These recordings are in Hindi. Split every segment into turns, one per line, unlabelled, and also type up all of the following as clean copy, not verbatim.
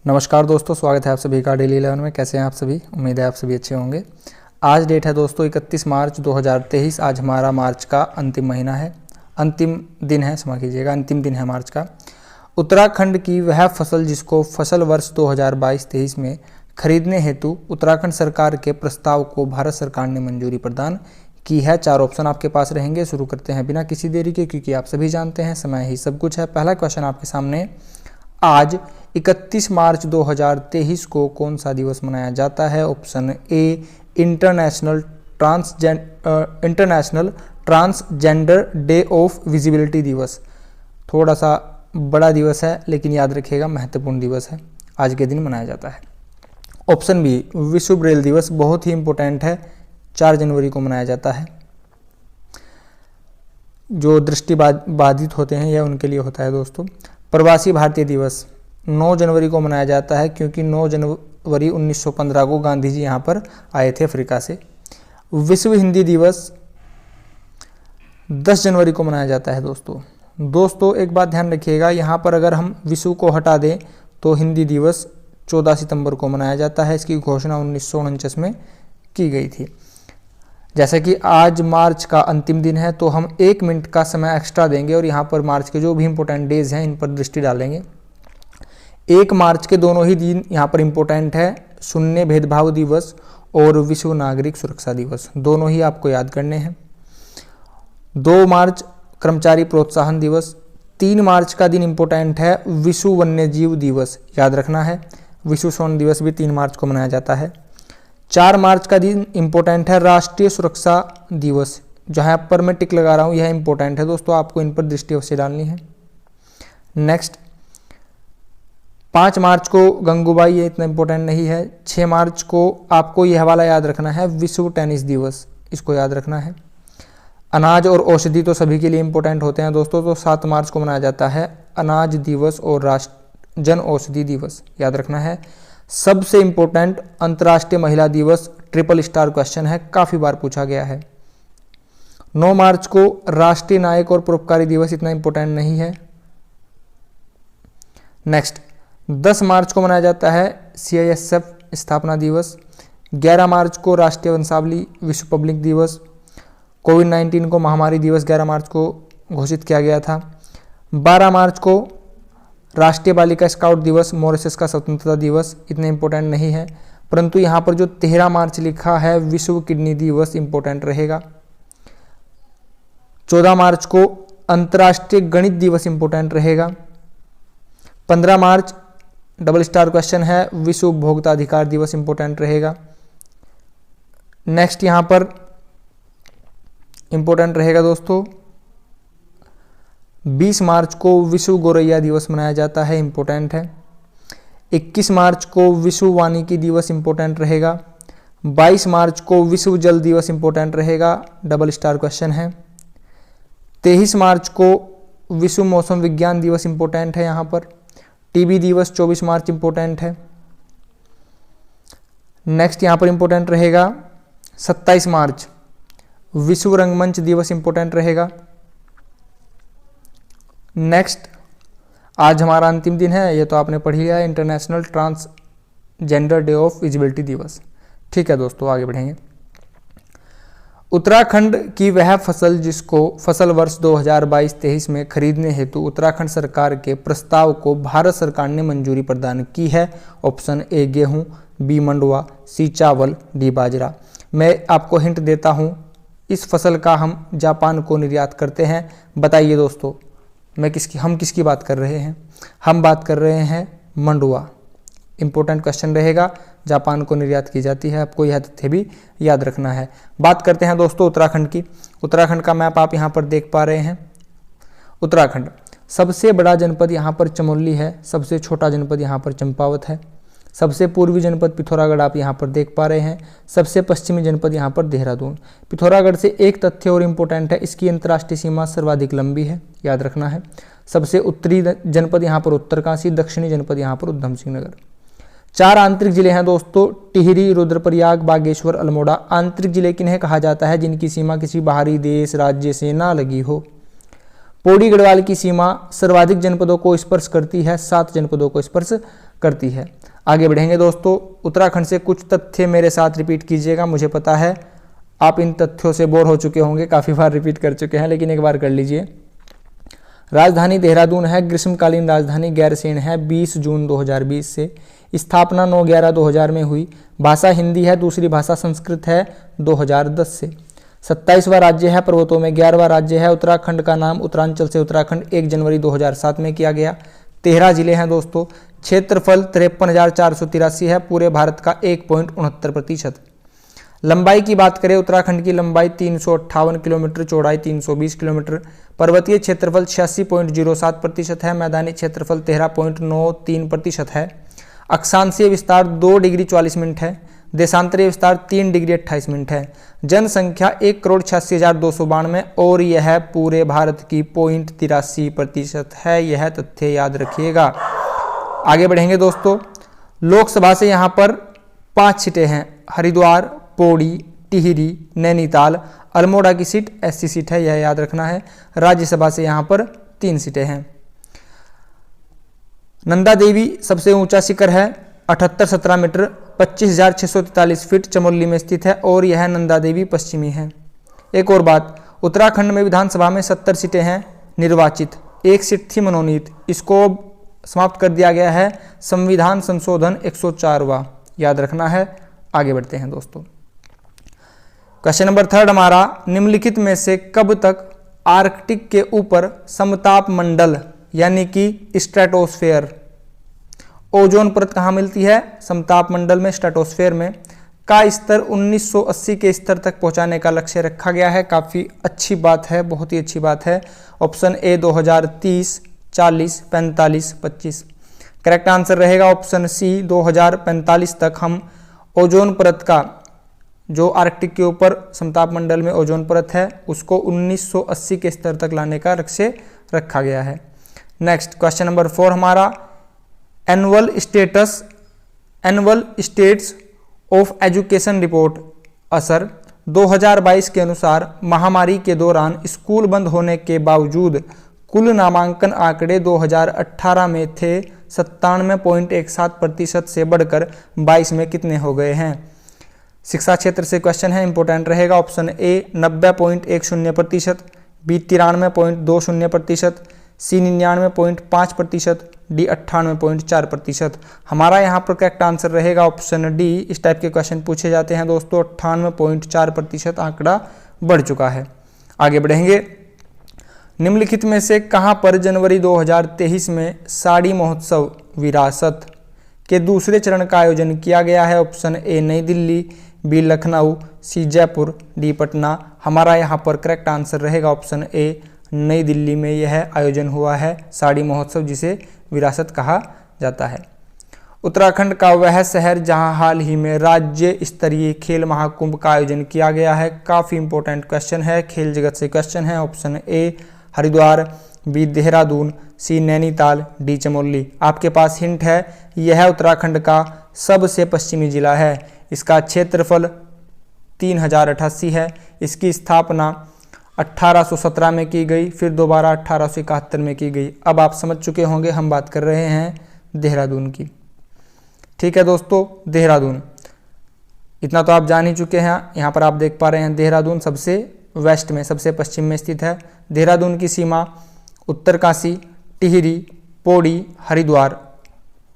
नमस्कार दोस्तों, स्वागत है आप सभी का डेली 11 में। कैसे हैं आप सभी? उम्मीद है आप सभी अच्छे होंगे। आज डेट है दोस्तों 31 मार्च 2023। आज हमारा मार्च का अंतिम महीना है, अंतिम दिन है, क्षमा कीजिएगा, अंतिम दिन है मार्च का। उत्तराखंड की वह फसल जिसको फसल वर्ष 2022-23 में खरीदने हेतु उत्तराखंड सरकार के प्रस्ताव को भारत सरकार ने मंजूरी प्रदान की है। 4 ऑप्शन आपके पास रहेंगे। शुरू करते हैं बिना किसी देरी के, क्योंकि आप सभी जानते हैं समय ही सब कुछ है। पहला क्वेश्चन आपके सामने, आज 31 मार्च 2023 को कौन सा दिवस मनाया जाता है? Option A international transgender day of visibility दिवस। थोड़ा सा बड़ा दिवस है, लेकिन याद रखिएगा महत्वपूर्ण दिवस है, आज के दिन मनाया जाता है। ऑप्शन बी विश्व ब्रेल दिवस, बहुत ही इंपॉर्टेंट है, 4 जनवरी को मनाया जाता है। जो दृष्टिबाधित होते हैं यह उनके लिए होता है दोस्तों। प्रवासी भारतीय दिवस 9 जनवरी को मनाया जाता है, क्योंकि 9 जनवरी 1915 को गांधी जी यहाँ पर आए थे अफ्रीका से। विश्व हिंदी दिवस 10 जनवरी को मनाया जाता है दोस्तों एक बात ध्यान रखिएगा, यहाँ पर अगर हम विश्व को हटा दें तो हिंदी दिवस 14 सितंबर को मनाया जाता है। इसकी घोषणा 1949 में की गई थी। जैसा कि आज मार्च का अंतिम दिन है, तो हम 1 मिनट का समय एक्स्ट्रा देंगे और यहाँ पर मार्च के जो भी इंपॉर्टेंट डेज हैं इन पर दृष्टि डालेंगे। 1 मार्च के दोनों ही दिन यहाँ पर इंपॉर्टेंट है, शून्य भेदभाव दिवस और विश्व नागरिक सुरक्षा दिवस, दोनों ही आपको याद करने हैं। 2 मार्च कर्मचारी प्रोत्साहन दिवस। 3 मार्च का दिन इंपॉर्टेंट है, विश्व वन्यजीव दिवस, याद रखना है। विश्व स्वर्ण दिवस भी 3 मार्च को मनाया जाता है। 4 मार्च का दिन इंपॉर्टेंट है, राष्ट्रीय सुरक्षा दिवस। जहाँ पर मैं टिक लगा रहा हूँ यह इंपॉर्टेंट है दोस्तों, आपको इन पर दृष्टि अवश्य डालनी है। नेक्स्ट 5 मार्च को गंगूबाई, ये इतना इंपॉर्टेंट नहीं है। 6 मार्च को आपको यह वाला याद रखना है, विश्व टेनिस दिवस, इसको याद रखना है। अनाज और औषधि तो सभी के लिए इंपॉर्टेंट होते हैं दोस्तों, तो 7 मार्च को मनाया जाता है अनाज दिवस और जन औषधि दिवस, याद रखना है। सबसे इंपॉर्टेंट अंतर्राष्ट्रीय महिला दिवस, ट्रिपल स्टार क्वेश्चन है, काफी बार पूछा गया है। 9 मार्च को राष्ट्रीय नायक और परोपकारी दिवस, इतना इंपॉर्टेंट नहीं है। नेक्स्ट 10 मार्च को मनाया जाता है CISF स्थापना दिवस। 11 मार्च को राष्ट्रीय वंशावली विश्व पब्लिक दिवस। कोविड-19 को महामारी दिवस 11 मार्च को घोषित किया गया था। 12 मार्च को राष्ट्रीय बालिका स्काउट दिवस, मॉरिशस का स्वतंत्रता दिवस, इतने इंपॉर्टेंट नहीं है, परंतु यहाँ पर जो 13 मार्च लिखा है विश्व किडनी दिवस इंपॉर्टेंट रहेगा। 14 मार्च को अंतर्राष्ट्रीय गणित दिवस इंपॉर्टेंट रहेगा। 15 मार्च डबल स्टार क्वेश्चन है, विश्व उपभोक्ता अधिकार दिवस इंपॉर्टेंट रहेगा। नेक्स्ट यहाँ पर इंपॉर्टेंट रहेगा दोस्तों 20 मार्च को विश्व गौरैया दिवस मनाया जाता है, इंपॉर्टेंट है। 21 मार्च को विश्व वानिकी दिवस इंपॉर्टेंट रहेगा। 22 मार्च को विश्व जल दिवस इंपॉर्टेंट रहेगा, डबल स्टार क्वेश्चन है। 23 मार्च को विश्व मौसम विज्ञान दिवस इंपॉर्टेंट है। यहाँ पर टीबी दिवस 24 मार्च इंपॉर्टेंट है। नेक्स्ट यहाँ पर इंपॉर्टेंट रहेगा 27 मार्च विश्व रंगमंच दिवस इंपॉर्टेंट रहेगा। नेक्स्ट आज हमारा अंतिम दिन है, ये तो आपने पढ़ लिया है, international transgender day of visibility दिवस। ठीक है दोस्तों, आगे बढ़ेंगे। उत्तराखंड की वह फसल जिसको फसल वर्ष 2022-23 में खरीदने हेतु उत्तराखंड सरकार के प्रस्ताव को भारत सरकार ने मंजूरी प्रदान की है। ऑप्शन ए गेहूं, बी मंडुआ, सी चावल, डी बाजरा। मैं आपको हिंट देता हूं, इस फसल का हम जापान को निर्यात करते हैं। बताइए दोस्तों हम किसकी बात कर रहे हैं? हम बात कर रहे हैं मंडुआ। इंपॉर्टेंट क्वेश्चन रहेगा, जापान को निर्यात की जाती है, आपको यह तथ्य भी याद रखना है। बात करते हैं दोस्तों उत्तराखंड की। उत्तराखंड का मैप आप यहाँ पर देख पा रहे हैं। उत्तराखंड सबसे बड़ा जनपद यहाँ पर चमोली है, सबसे छोटा जनपद यहाँ पर चंपावत है। सबसे पूर्वी जनपद पिथौरागढ़ आप यहाँ पर देख पा रहे हैं। सबसे पश्चिमी जनपद यहाँ पर देहरादून। पिथौरागढ़ से एक तथ्य और इम्पोर्टेंट है, इसकी अंतर्राष्ट्रीय सीमा सर्वाधिक लंबी है, याद रखना है। सबसे उत्तरी जनपद यहाँ पर उत्तरकाशी, दक्षिणी जनपद यहाँ पर उधम सिंह नगर। 4 आंतरिक जिले हैं दोस्तों, टिहरी, रुद्रप्रयाग, बागेश्वर, अल्मोड़ा। आंतरिक जिले किन्हें कहा जाता है? जिनकी सीमा किसी बाहरी देश राज्य से ना लगी हो। पौड़ी गढ़वाल की सीमा सर्वाधिक जनपदों को स्पर्श करती है, 7 जनपदों को स्पर्श करती है। आगे बढ़ेंगे दोस्तों, उत्तराखंड से कुछ तथ्य मेरे साथ रिपीट कीजिएगा। मुझे पता है आप इन तथ्यों से बोर हो चुके होंगे, काफ़ी बार रिपीट कर चुके हैं, लेकिन एक बार कर लीजिए। राजधानी देहरादून है, ग्रीष्मकालीन राजधानी गैरसैंण है, 20 जून 2020 से। स्थापना 9/11/2000 में हुई। भाषा हिंदी है, दूसरी भाषा संस्कृत है 2010 से। 27वां राज्य है, पर्वतों में 11वां राज्य है। उत्तराखंड का नाम उत्तरांचल से उत्तराखंड 1 जनवरी 2007 में किया गया। 13 जिले हैं दोस्तों। क्षेत्रफल 53,483 है, पूरे भारत का 1.69%। लंबाई की बात करें, उत्तराखंड की लंबाई 358 किलोमीटर, चौड़ाई 320 किलोमीटर। पर्वतीय क्षेत्रफल 86.07% है, मैदानी क्षेत्रफल 13.93% है। अक्षांशीय विस्तार 2 डिग्री 44 मिनट है, देशांतरीय विस्तार 3 डिग्री 28 मिनट है। जनसंख्या 1,86,292 और यह पूरे भारत की 0.83% है। यह तथ्य याद रखिएगा। आगे बढ़ेंगे दोस्तों, लोकसभा से यहाँ पर 5 सीटें हैं, हरिद्वार, पौड़ी, टिहरी, नैनीताल, अल्मोड़ा की सीट SC सीट है, यह याद रखना है। राज्यसभा से यहाँ पर 3 सीटें हैं। नंदा देवी सबसे ऊंचा शिखर है, 7817 मीटर, 25,643 फीट चमोली में स्थित है और यह नंदा देवी पश्चिमी है। एक और बात, उत्तराखंड में विधानसभा में 70 सीटें हैं निर्वाचित, 1 सीट थी मनोनीत, इसको समाप्त कर दिया गया है। संविधान संशोधन 104वां, याद रखना है। आगे बढ़ते हैं दोस्तों, क्वेश्चन नंबर 3 हमारा, निम्नलिखित में से कब तक आर्कटिक के ऊपर समताप मंडल यानी कि स्ट्रेटोस्फेयर, ओजोन परत कहाँ मिलती है? समताप मंडल में, स्ट्रेटोस्फेयर में, का स्तर 1980 के स्तर तक पहुंचाने का लक्ष्य रखा गया है। काफ़ी अच्छी बात है, बहुत ही अच्छी बात है। ऑप्शन ए 2030, 40, 45, 25। करेक्ट आंसर रहेगा ऑप्शन सी 2045 तक हम ओजोन परत का, जो आर्कटिक के ऊपर समताप मंडल में ओजोन परत है, उसको 1980 के स्तर तक लाने का लक्ष्य रखा गया है। नेक्स्ट क्वेश्चन नंबर 4 हमारा, annual states of education report असर 2022 के अनुसार महामारी के दौरान स्कूल बंद होने के बावजूद कुल नामांकन आंकड़े 2018 में थे 97.17% से बढ़कर 22 में कितने हो गए हैं? शिक्षा क्षेत्र से क्वेश्चन है, इंपॉर्टेंट रहेगा। Option A 90.10%, B 93.20%, C 99.5%, D 98.4%। हमारा यहाँ पर करेक्ट आंसर रहेगा ऑप्शन डी। इस टाइप के क्वेश्चन पूछे जाते हैं दोस्तों। 98.4% आंकड़ा बढ़ चुका है। आगे बढ़ेंगे, निम्नलिखित में से कहाँ पर जनवरी 2023 में साड़ी महोत्सव विरासत के दूसरे चरण का आयोजन किया गया है? ऑप्शन ए नई दिल्ली, बी लखनऊ, सी जयपुर, डी पटना। हमारा यहाँ पर करेक्ट आंसर रहेगा ऑप्शन ए नई दिल्ली में यह आयोजन हुआ है साड़ी महोत्सव, जिसे विरासत कहा जाता है। उत्तराखंड का वह शहर जहां हाल ही में राज्य स्तरीय खेल महाकुंभ का आयोजन किया गया है। काफ़ी इंपॉर्टेंट क्वेश्चन है, खेल जगत से क्वेश्चन है। Option A Haridwar, B Dehradun, C Nainital, D Chamoli. आपके पास हिंट है, यह उत्तराखंड का सबसे पश्चिमी जिला है। इसका क्षेत्रफल 3088 है। इसकी स्थापना 1817 में की गई, फिर दोबारा 1871 में की गई। अब आप समझ चुके होंगे हम बात कर रहे हैं देहरादून की। ठीक है दोस्तों, देहरादून इतना तो आप जान ही चुके हैं। यहाँ पर आप देख पा रहे हैं देहरादून सबसे वेस्ट में, सबसे पश्चिम में स्थित है। देहरादून की सीमा उत्तरकाशी, टिहरी, पौड़ी, हरिद्वार,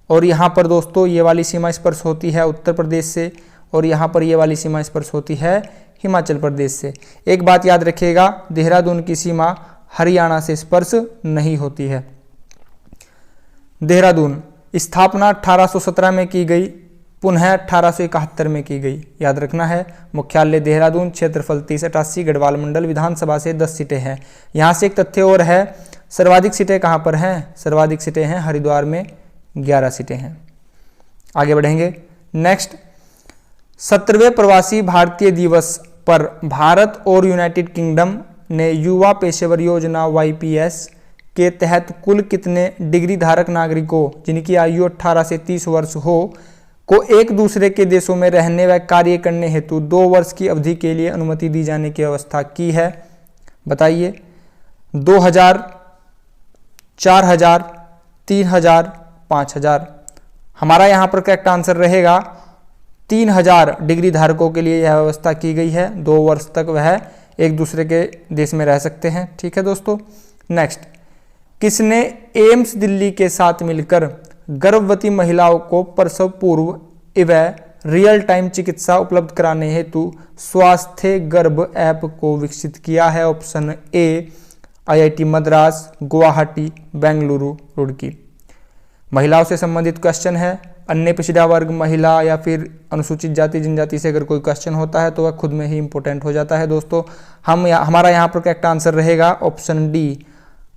और यहाँ पर दोस्तों ये वाली सीमा स्पर्श होती है उत्तर प्रदेश से, और यहाँ पर ये वाली सीमा स्पर्श होती है हिमाचल प्रदेश से। एक बात याद रखिएगा, देहरादून की सीमा हरियाणा से स्पर्श नहीं होती है। देहरादून स्थापना 1817 में की गई, पुनः 1871 में की गई, याद रखना है। मुख्यालय देहरादून, क्षेत्रफल 3088, गढ़वाल मंडल, विधानसभा से 10 सीटें हैं। यहाँ से एक तथ्य और है, सर्वाधिक सीटें कहाँ पर हैं? सर्वाधिक सीटें हैं हरिद्वार में, 11 सीटें हैं। आगे बढ़ेंगे। नेक्स्ट, 17वें प्रवासी भारतीय दिवस पर भारत और यूनाइटेड किंगडम ने युवा पेशेवर योजना YPS के तहत कुल कितने डिग्री धारक नागरिकों जिनकी आयु 18 से 30 वर्ष हो को एक दूसरे के देशों में रहने व कार्य करने हेतु 2 वर्ष की अवधि के लिए अनुमति दी जाने की व्यवस्था की है? बताइए। 2000, 4000, 3000, 5000। हमारा यहाँ पर करेक्ट आंसर रहेगा 3000 डिग्री धारकों के लिए यह व्यवस्था की गई है। 2 वर्ष तक वह एक दूसरे के देश में रह सकते हैं। ठीक है दोस्तों। नेक्स्ट, किसने एम्स दिल्ली के साथ मिलकर गर्भवती महिलाओं को प्रसव पूर्व एवं रियल टाइम चिकित्सा उपलब्ध कराने हेतु स्वास्थ्य गर्भ ऐप को विकसित किया है? ऑप्शन ए IIT मद्रास, गुवाहाटी, बेंगलुरु, रुड़की। महिलाओं से संबंधित क्वेश्चन है। अन्य पिछड़ा वर्ग, महिला या फिर अनुसूचित जाति जनजाति से अगर कोई क्वेश्चन होता है तो वह खुद में ही इंपॉर्टेंट हो जाता है दोस्तों। हमारा यहाँ पर करेक्ट आंसर रहेगा ऑप्शन डी,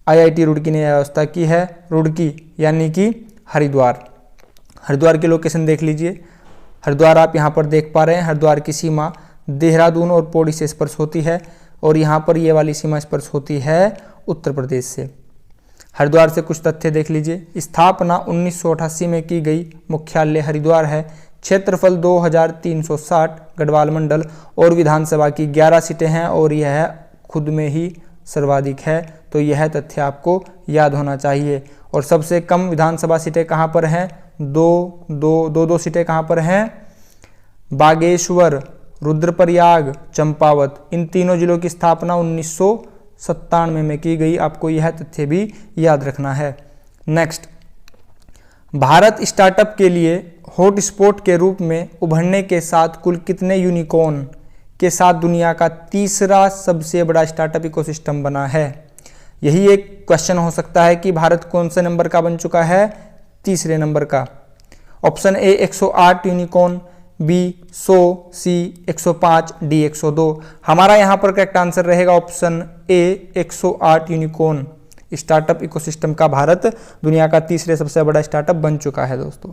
IIT रुड़की ने व्यवस्था की है। रुड़की यानी कि हरिद्वार। हरिद्वार की लोकेशन देख लीजिए। हरिद्वार आप यहाँ पर देख पा रहे हैं। हरिद्वार की सीमा देहरादून और पौड़ी से स्पर्श होती है और यहाँ पर ये वाली सीमा स्पर्श होती है उत्तर प्रदेश से। हरिद्वार से कुछ तथ्य देख लीजिए। स्थापना 1988 में की गई। मुख्यालय हरिद्वार है। क्षेत्रफल 2360 गढ़वाल मंडल और विधानसभा की 11 सीटें हैं और यह खुद में ही सर्वाधिक है। तो यह तथ्य आपको याद होना चाहिए। और सबसे कम विधानसभा सीटें कहाँ पर हैं? दो सीटें कहाँ पर हैं? बागेश्वर, रुद्रप्रयाग, चंपावत। इन तीनों जिलों की स्थापना 1997 में की गई। आपको यह तथ्य भी याद रखना है। नेक्स्ट, भारत स्टार्टअप के लिए हॉटस्पॉट के रूप में उभरने के साथ कुल कितने यूनिकॉर्न के साथ दुनिया का तीसरा सबसे बड़ा स्टार्टअप इकोसिस्टम बना है? यही एक क्वेश्चन हो सकता है कि भारत कौन से नंबर का बन चुका है? तीसरे नंबर का। Option A 108 unicorn, B 100, C 105, D 102। हमारा यहाँ पर करेक्ट आंसर रहेगा option A 108 unicorn. Startup ecosystem का भारत दुनिया का तीसरे सबसे बड़ा स्टार्टअप बन चुका है दोस्तों।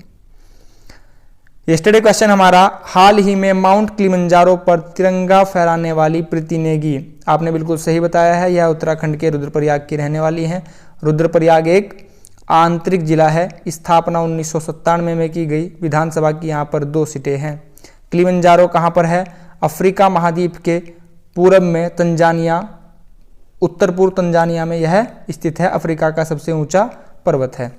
यस्टरडे क्वेश्चन हमारा, हाल ही में माउंट किलिमंजारो पर तिरंगा फहराने वाली प्रीति नेगी। आपने बिल्कुल सही बताया है, यह उत्तराखंड के रुद्रप्रयाग की रहने वाली हैं। रुद्रप्रयाग एक आंतरिक जिला है। स्थापना 1997 में की गई। विधानसभा की यहाँ पर 2 सीटें हैं। किलिमंजारो कहाँ पर है? अफ्रीका महाद्वीप के पूरब में तंजानिया, उत्तर पूर्व तंजानिया में यह स्थित है। अफ्रीका का सबसे ऊंचा पर्वत है।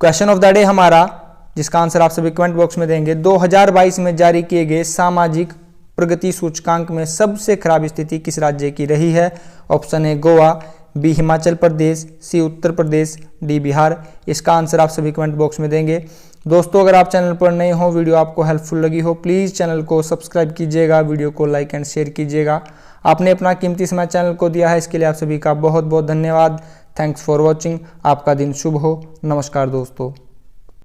क्वेश्चन ऑफ द डे हमारा, जिसका आंसर आप सभी कमेंट बॉक्स में देंगे, 2022 में जारी किए गए सामाजिक प्रगति सूचकांक में सबसे खराब स्थिति किस राज्य की रही है? Option A Goa, B Himachal Pradesh, C Uttar Pradesh, D Bihar. इसका आंसर आप सभी कमेंट बॉक्स में देंगे। दोस्तों, अगर आप चैनल पर नए हो, वीडियो आपको हेल्पफुल लगी हो, प्लीज़ चैनल को सब्सक्राइब कीजिएगा, वीडियो को लाइक एंड शेयर कीजिएगा। आपने अपना कीमती समय चैनल को दिया है, इसके लिए आप सभी का बहुत बहुत धन्यवाद। Thanks for watching. आपका दिन शुभ हो। नमस्कार दोस्तों।